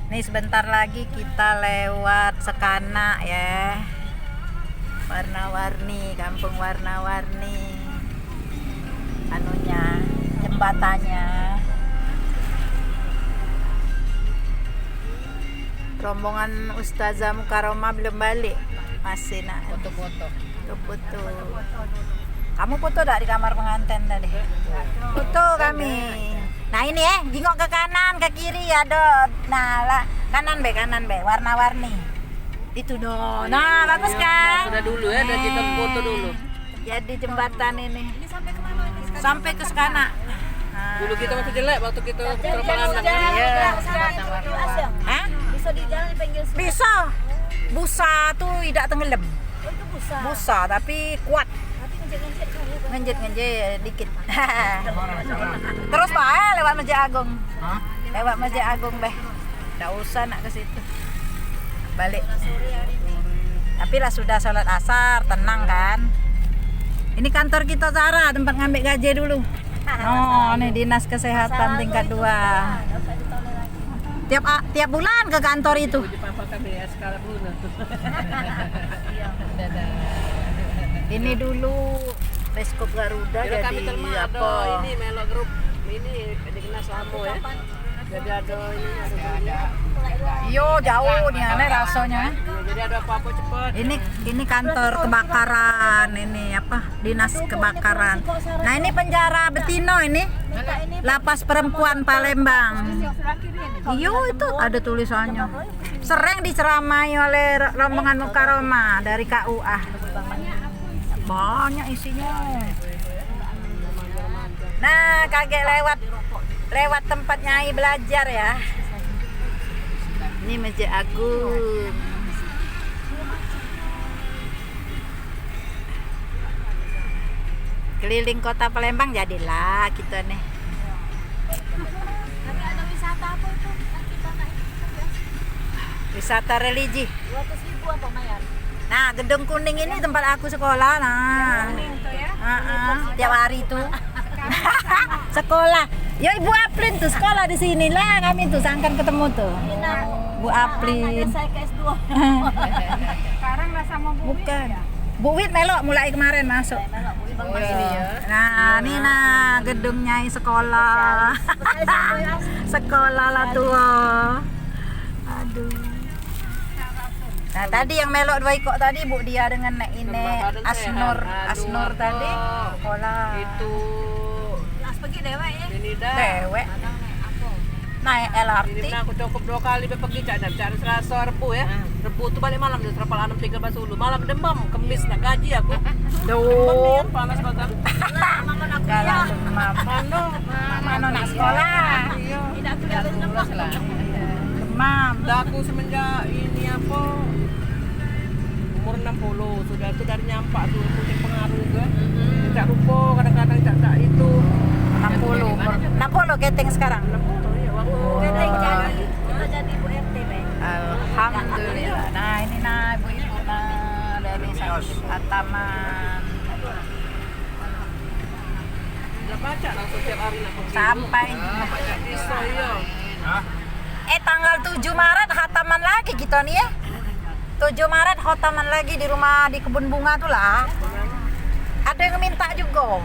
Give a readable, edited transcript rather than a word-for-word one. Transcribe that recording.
Nih sebentar lagi kita lewat Sekana ya. Warna-warni, kampung warna-warni. Anunya, jembatannya. Rombongan Ustazah Mukaromah belum balik. Masih nak Foto-foto. foto. Kamu foto enggak di kamar pengantin tadi? Foto kami. Nah ini jingok ke kanan, ke kiri ada. Nah, kanan be, warna-warni. Itu dong. Nah, bagus kan? Sudah dulu ya, udah kita foto dulu. Jadi jembatan ini. Ini sampai kemana ini? Sampai ke Sekana. Dulu kita masih jelek waktu kita terbang anak. Iya. Hah? Bisa di jalan dipanggil semua. Bisa. Busa tuh tidak tenggelam. Oh, itu busa. Busa tapi kuat. Tapi ngejek-ngejek kan ya. Ngenjet dikit. Terus Pak, lewat Masjid Agung. Lewat Masjid Agung deh. Enggak usah nak ke situ. Balik. Tapi lah sudah sholat asar, tenang kan. Ini kantor kita Zara, tempat ngambil gaji dulu. Oh, ini Dinas Kesehatan tingkat 2. Tiap bulan ke kantor itu. Papa kami ya sekarang dulu. Ini dulu Beskop Garuda Jadi kami jadi terima ada apa? ini Melo Group ini dikenal Samo ya. Jadi ada ini ada. Yo jauh nih aneh rasanya. Jadi ada apa-apa cepat. Ini kantor kebakaran, ini apa? Dinas kebakaran. Nah, ini penjara Betino ini. Lapas Perempuan Palembang. Iyo itu ada tulisannya. Sering diceramai oleh rombongan Mukaromah dari KUA. Banyak isinya. Nah, kakek lewat tempat Nyai belajar ya. Ini Masjid Agung. Keliling kota Palembang jadilah kita nih. Tapi ada wisata apa itu? Kan kita naik itu ya. Wisata religi. 200.000 apa bayar? Nah, Gedung Kuning ini tempat aku sekolah. Nah, Itu ya. tiap hari tuh sekolah. Ya Ibu Aplin tuh sekolah di sini lah, kami tuh sangkan ketemu tuh. Bu Aplin. Saya ke S2. Sekarang lah sama Bu Wit. Bukan. Bu Wit melok mulai kemarin masuk. Nah, ini nah gedungnya sekolah. Sekolah lah tua. Aduh. Nah, tadi yang melok dua ikut tadi Bu Dia dengan Nek Ine Asnur tadi sekolah. Itu Las pergi dewek ya. ini dah. Dewek. Naik LRT. Ini aku cukup 2 kali pergi cak cari Selasa Rebu ya. Rebu tuh balik malam di Serapal 6 3 Basulu. Malam demam, kemis nak gaji aku. Duh. Panas banget. Galah demam. Mano nak sekolah. Tidak sudah berjemah. Demam. Dah aku semenjak ini apa umur 60 sudah tuh dari nyampak tuh punya pengaruh juga. Tak lupa kadang-kadang tak itu 60. 60 keting sekarang. 60 ya waktu Keteng jadi. Kita jadi Bu RT, Bang. Alhamdulillah. Nah, ini nah ibu-ibu nah dari Ataman. dah baca langsung tiap hari nak pergi. Sampai baca kisah ya. tanggal 7 Maret khataman lagi kita nih ya. 7 Maret khataman lagi di rumah di kebun bunga tuh lah. Ada yang minta juga.